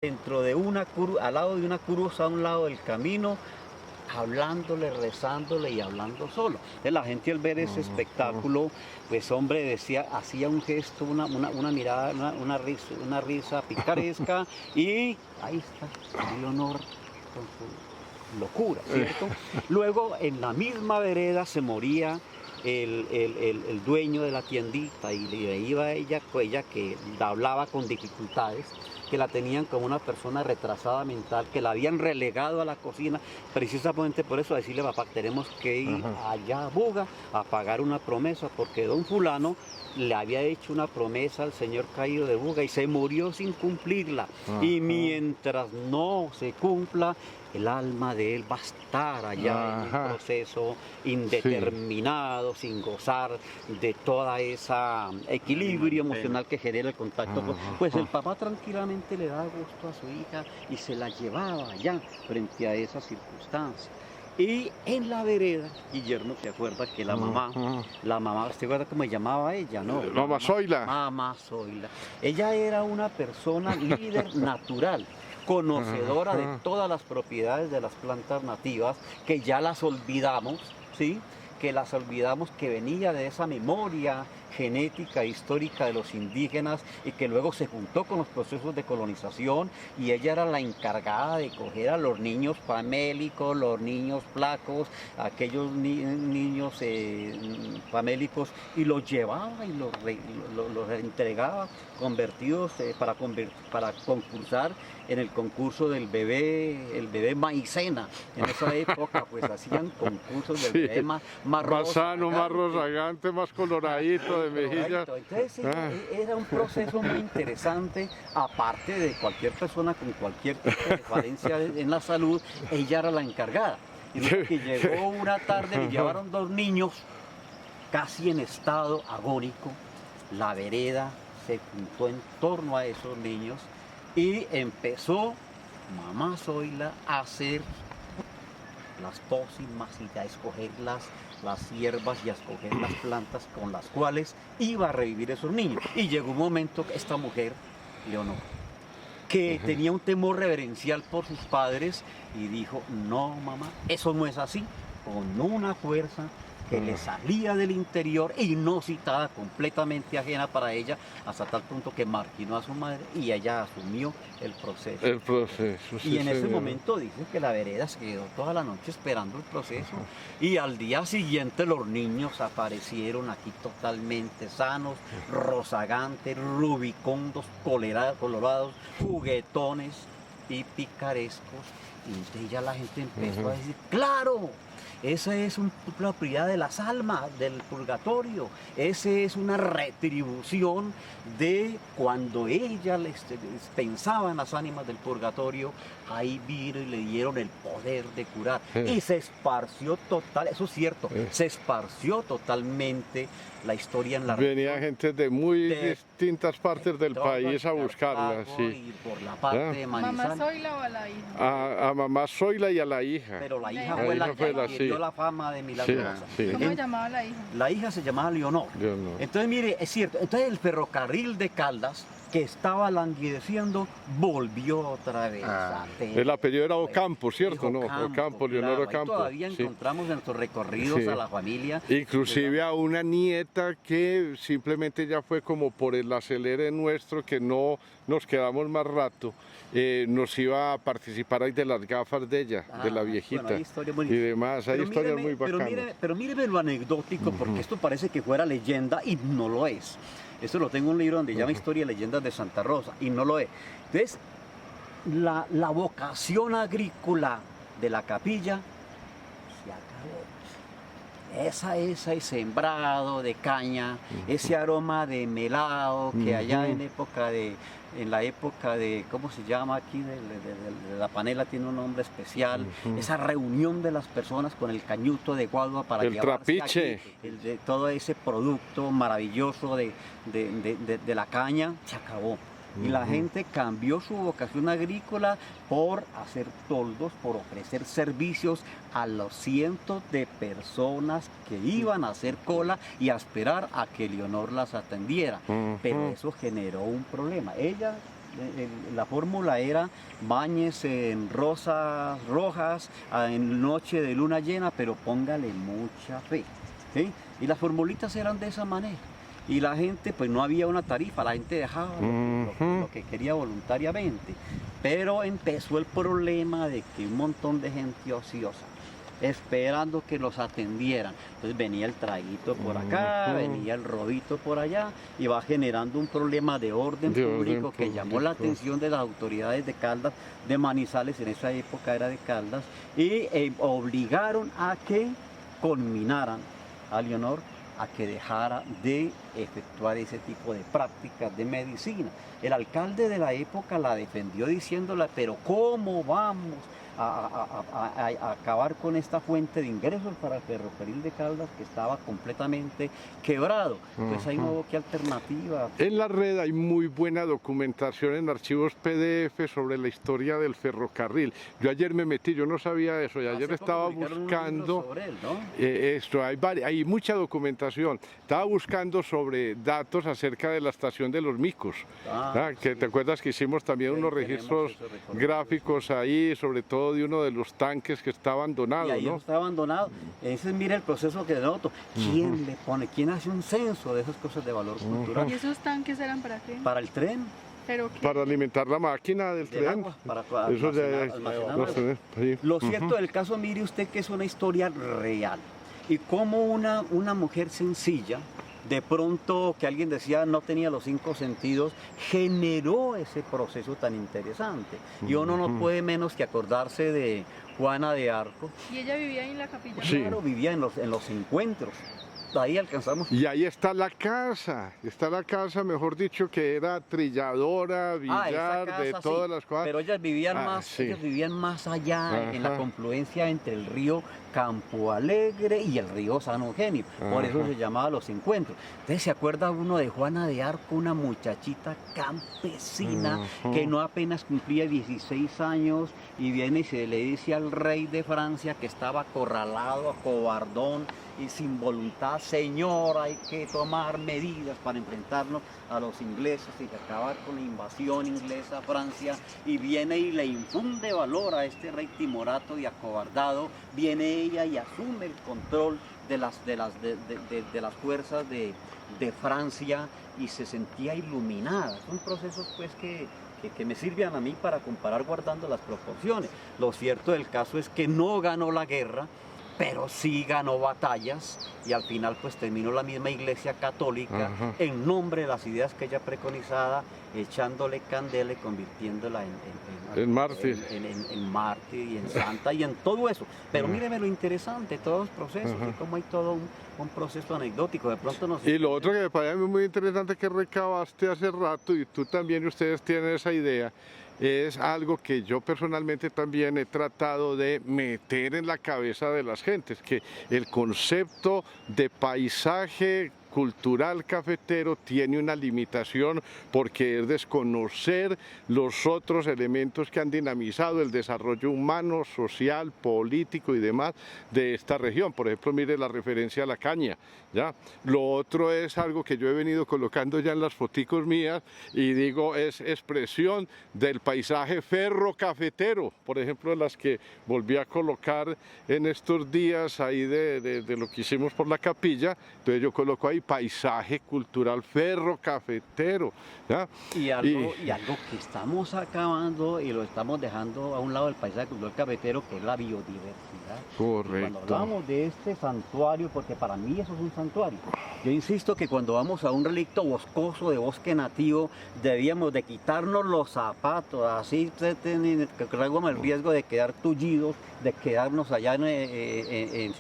dentro de una curva, al lado de una cruz a un lado del camino, hablándole, rezándole y hablando solo. Entonces la gente al ver ese espectáculo, pues hombre, decía, hacía un gesto, una mirada, una risa picaresca y ahí está, Leonor con su locura, ¿cierto? Luego en la misma vereda se moría el dueño de la tiendita y le iba ella que hablaba con dificultades, que la tenían como una persona retrasada mental, que la habían relegado a la cocina, precisamente por eso a decirle, papá, tenemos que ir allá a Buga a pagar una promesa, porque don fulano le había hecho una promesa al señor caído de Buga y se murió sin cumplirla. Y mientras no se cumpla, el alma de él va a estar allá en un proceso indeterminado, sin gozar de toda esa equilibrio emocional que genera el contacto. Pues el papá tranquilamente le da gusto a su hija y se la llevaba allá frente a esa circunstancia. Y en la vereda, Guillermo se acuerda que la mamá, ¿usted acuerda cómo se llamaba ella? No, Mamá Zoila. Mamá Zoila. Ella era una persona líder natural, conocedora de todas las propiedades de las plantas nativas, que ya las olvidamos, ¿sí? Que las olvidamos, que venía de esa memoria genética histórica de los indígenas y que luego se juntó con los procesos de colonización, y ella era la encargada de coger a los niños famélicos, los niños flacos, aquellos niños famélicos, y los llevaba y los entregaba convertidos para concursar en el concurso del el bebé maicena. En esa época pues hacían concursos del bebé más sano, más rozagante, más coloradito de mejillas. Entonces era un proceso muy interesante, aparte de cualquier persona con cualquier tipo de falencia en la salud, ella era la encargada. Y que llegó una tarde, le llevaron dos niños casi en estado agónico, la vereda se juntó en torno a esos niños y empezó mamá Zoila a hacer las pócimas y a escoger las hierbas y a escoger las plantas con las cuales iba a revivir esos niños. Y llegó un momento que esta mujer, Leonor, que tenía un temor reverencial por sus padres, y dijo, no mamá, eso no es así, con una fuerza que le salía del interior, inusitada, completamente ajena para ella, hasta tal punto que marginó a su madre y ella asumió el proceso. El proceso, sí, y en ese señor. momento dice que la vereda se quedó toda la noche esperando el proceso, y al día siguiente los niños aparecieron aquí totalmente sanos, rozagantes, rubicondos, colorados, juguetones y picarescos. Y entonces ya la gente empezó a decir, ¡claro! Esa es una propiedad de las almas del purgatorio, esa es una retribución de cuando ella les pensaba en las ánimas del purgatorio, ahí vino y le dieron el poder de curar. Y se esparció total, eso es cierto, se esparció totalmente la historia en la Venía región. gente de muy distintas partes del país a buscarla, sí. Y por la parte de Manizales. ¿Mamá Zoila o a la hija? A mamá Zoila y a la hija. Pero la hija La fue hija la fue que la- adquirió sí. la fama de milagrosa. Sí. ¿Cómo se llamaba la hija? La hija se llamaba Leonor. Leonor. Entonces, mire, es cierto. Entonces, el ferrocarril de Caldas, que estaba languideciendo, volvió otra vez a tener. El apellido era Ocampo, ¿cierto? No, Ocampo, Leonor claro. Ocampo. Ahí todavía sí. encontramos en nuestros recorridos Sí. a la familia. Inclusive a una nieta que simplemente ya fue como por el acelere nuestro, que no nos quedamos más rato, nos iba a participar ahí de las gafas de ella, de la viejita, bueno, hay historias muy- y demás, hay Pero historias míreme- muy bacanas. Pero míreme lo anecdótico, porque esto parece que fuera leyenda y no lo es. Esto lo tengo en un libro donde llama Historia y Leyendas de Santa Rosa, y no lo es. Entonces, la vocación agrícola de la capilla se acabó. Ese sembrado de caña, ese aroma de melado que allá en la época de, ¿cómo se llama aquí? De la panela tiene un nombre especial. Esa reunión de las personas con el cañuto de guadua para El llevarse trapiche. aquí de todo ese producto maravilloso de la caña, se acabó. Y la gente cambió su vocación agrícola por hacer toldos, por ofrecer servicios a los cientos de personas que iban a hacer cola y a esperar a que Leonor las atendiera. Pero eso generó un problema. Ella la fórmula era báñese en rosas rojas, en noche de luna llena, pero póngale mucha fe. ¿Sí? Y las formulitas eran de esa manera. Y la gente, pues no había una tarifa, la gente dejaba lo que quería voluntariamente. Pero empezó el problema de que un montón de gente ociosa, esperando que los atendieran. Entonces venía el traguito por acá, venía el robito por allá, y va generando un problema de orden público que llamó la atención de las autoridades de Caldas, de Manizales, en esa época era de Caldas, y obligaron a que conminaran a Leonor a que dejara de efectuar ese tipo de prácticas de medicina. El alcalde de la época la defendió diciéndola, pero ¿cómo vamos a acabar con esta fuente de ingresos para el ferrocarril de Caldas que estaba completamente quebrado? Pues ahí no hubo qué alternativa. En la red hay muy buena documentación en archivos PDF sobre la historia del ferrocarril. Yo ayer me metí, yo no sabía eso, y ayer estaba buscando sobre él, ¿no? esto, hay mucha documentación. Estaba buscando sobre datos acerca de la estación de los Micos, que te acuerdas que hicimos también unos registros gráficos ahí, sobre todo de uno de los tanques que está abandonado. Y ahí ¿no? está abandonado. Ese es, mira, el proceso que denoto. ¿Quién le pone? ¿Quién hace un censo de esas cosas de valor cultural? ¿Y esos tanques eran para qué? Para el tren. ¿Pero qué? Para alimentar la máquina del tren. Agua, para Eso almacenar. sí. Lo cierto del caso, mire usted que es una historia real. Y como una mujer sencilla, de pronto que alguien decía no tenía los 5 sentidos, generó ese proceso tan interesante. Y uno no puede menos que acordarse de Juana de Arco. ¿Y ella vivía ahí en la capilla? Sí. Claro, vivía en los encuentros. Ahí alcanzamos. Y ahí está la casa, mejor dicho, que era trilladora, billar, esa casa, de todas las cosas. Pero ellas vivían sí. más allá, en la confluencia entre el río Campo Alegre y el río San Eugenio. Por eso se llamaba Los Encuentros. Entonces, ¿se acuerda uno de Juana de Arco, una muchachita campesina que no apenas cumplía 16 años y viene y se le dice al rey de Francia que estaba acorralado, acobardón y sin voluntad: señor, hay que tomar medidas para enfrentarnos a los ingleses y acabar con la invasión inglesa a Francia? Y viene y le infunde valor a este rey timorato y acobardado. Viene ella y asume el control de las fuerzas de Francia y se sentía iluminada. Son procesos pues que me sirven a mí para comparar guardando las proporciones. Lo cierto del caso es que no ganó la guerra, pero sí ganó batallas, y al final pues terminó la misma Iglesia Católica en nombre de las ideas que ella preconizaba, echándole candela y convirtiéndola en mártir. En mártir y en santa y en todo eso. Pero míreme lo interesante, todos los procesos, y cómo hay todo un proceso anecdótico. De pronto no sé. Y lo otro que me parece muy interesante que recabaste hace rato, y tú también, y ustedes tienen esa idea, es algo que yo personalmente también he tratado de meter en la cabeza de las gentes, que el concepto de paisaje cultural cafetero tiene una limitación, porque es desconocer los otros elementos que han dinamizado el desarrollo humano, social, político y demás de esta región. Por ejemplo, mire la referencia a la caña, ¿ya? Lo otro es algo que yo he venido colocando ya en las foticos mías, y digo, es expresión del paisaje ferro-cafetero, por ejemplo, las que volví a colocar en estos días ahí de lo que hicimos por la capilla. Entonces yo coloco ahí paisaje cultural ferro-cafetero, ¿ya? Y algo que estamos acabando y lo estamos dejando a un lado del paisaje cultural cafetero, que es la biodiversidad. Correcto. Cuando hablamos de este santuario, porque para mí eso es un santuario, yo insisto que cuando vamos a un relicto boscoso de bosque nativo, debíamos de quitarnos los zapatos, así corremos el riesgo de quedar tullidos, de quedarnos allá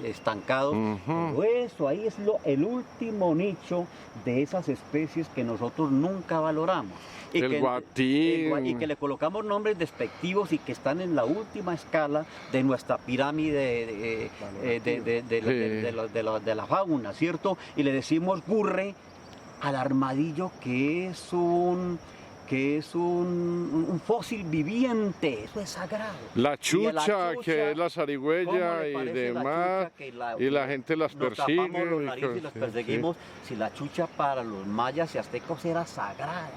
estancados. Pero eso ahí es el último nicho de esas especies que nosotros nunca valoramos. Y guatín. Y que le colocamos nombres despectivos y que están en la última escala de nuestra pirámide de la fauna, ¿cierto? Y le decimos gurre al armadillo, que es un fósil viviente, eso es sagrado. La chucha, que es la zarigüeya y demás, y la gente las persigue. Los narices y las perseguimos. Si la chucha para los mayas y aztecos era sagrada,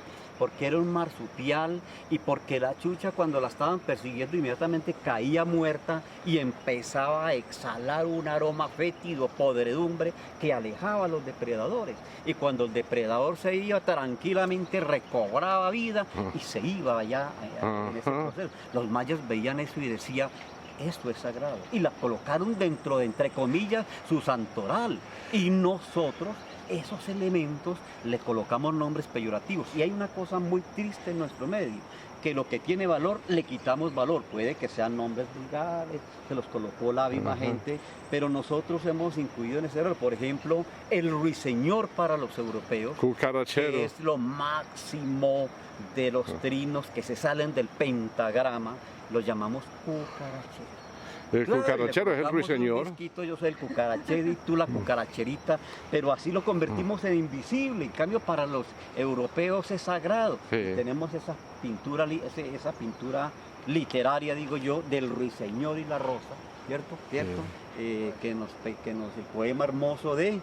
porque era un marsupial y porque la chucha cuando la estaban persiguiendo inmediatamente caía muerta y empezaba a exhalar un aroma fétido, podredumbre que alejaba a los depredadores. Y cuando el depredador se iba tranquilamente recobraba vida y se iba allá en ese proceso. Los mayas veían eso y decían, esto es sagrado. Y la colocaron dentro de, entre comillas, su santoral. Y nosotros, esos elementos, le colocamos nombres peyorativos. Y hay una cosa muy triste en nuestro medio, que lo que tiene valor, le quitamos valor. Puede que sean nombres vulgares, se los colocó la misma gente, pero nosotros hemos incluido en ese error. Por ejemplo, el ruiseñor para los europeos, cucarachero, que es lo máximo de los trinos que se salen del pentagrama, los llamamos cucaracheros. El Claro, cucarachero es el ruiseñor. Yo soy el cucarachero y tú la cucaracherita, pero así lo convertimos en invisible. En cambio, para los europeos es sagrado. Sí. Y tenemos esa pintura literaria, digo yo, del ruiseñor y la rosa, ¿cierto? ¿Cierto? Que nos el poema hermoso de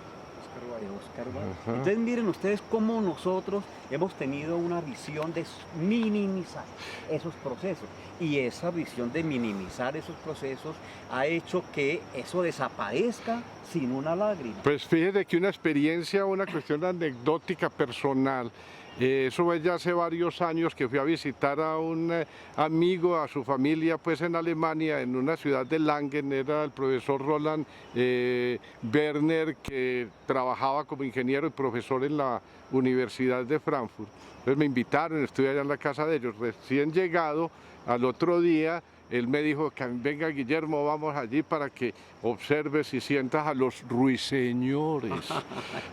Oscar Wilde. Entonces miren ustedes cómo nosotros hemos tenido una visión de minimizar esos procesos, y esa visión de minimizar esos procesos ha hecho que eso desaparezca sin una lágrima. Pues fíjese que una experiencia, una cuestión anecdótica personal. Eso fue ya hace varios años que fui a visitar a un amigo, a su familia, pues en Alemania, en una ciudad de Langen. Era el profesor Roland Werner, que trabajaba como ingeniero y profesor en la Universidad de Frankfurt. Entonces me invitaron, estuve allá en la casa de ellos. Recién llegado, al otro día, él me dijo que venga Guillermo, vamos allí para que observes y sientas a los ruiseñores.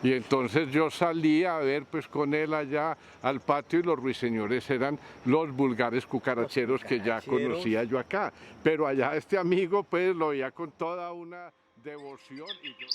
Y entonces yo salí a ver pues con él allá al patio, y los ruiseñores eran los vulgares cucaracheros que ya conocía yo acá. Pero allá este amigo pues lo veía con toda una devoción y yo...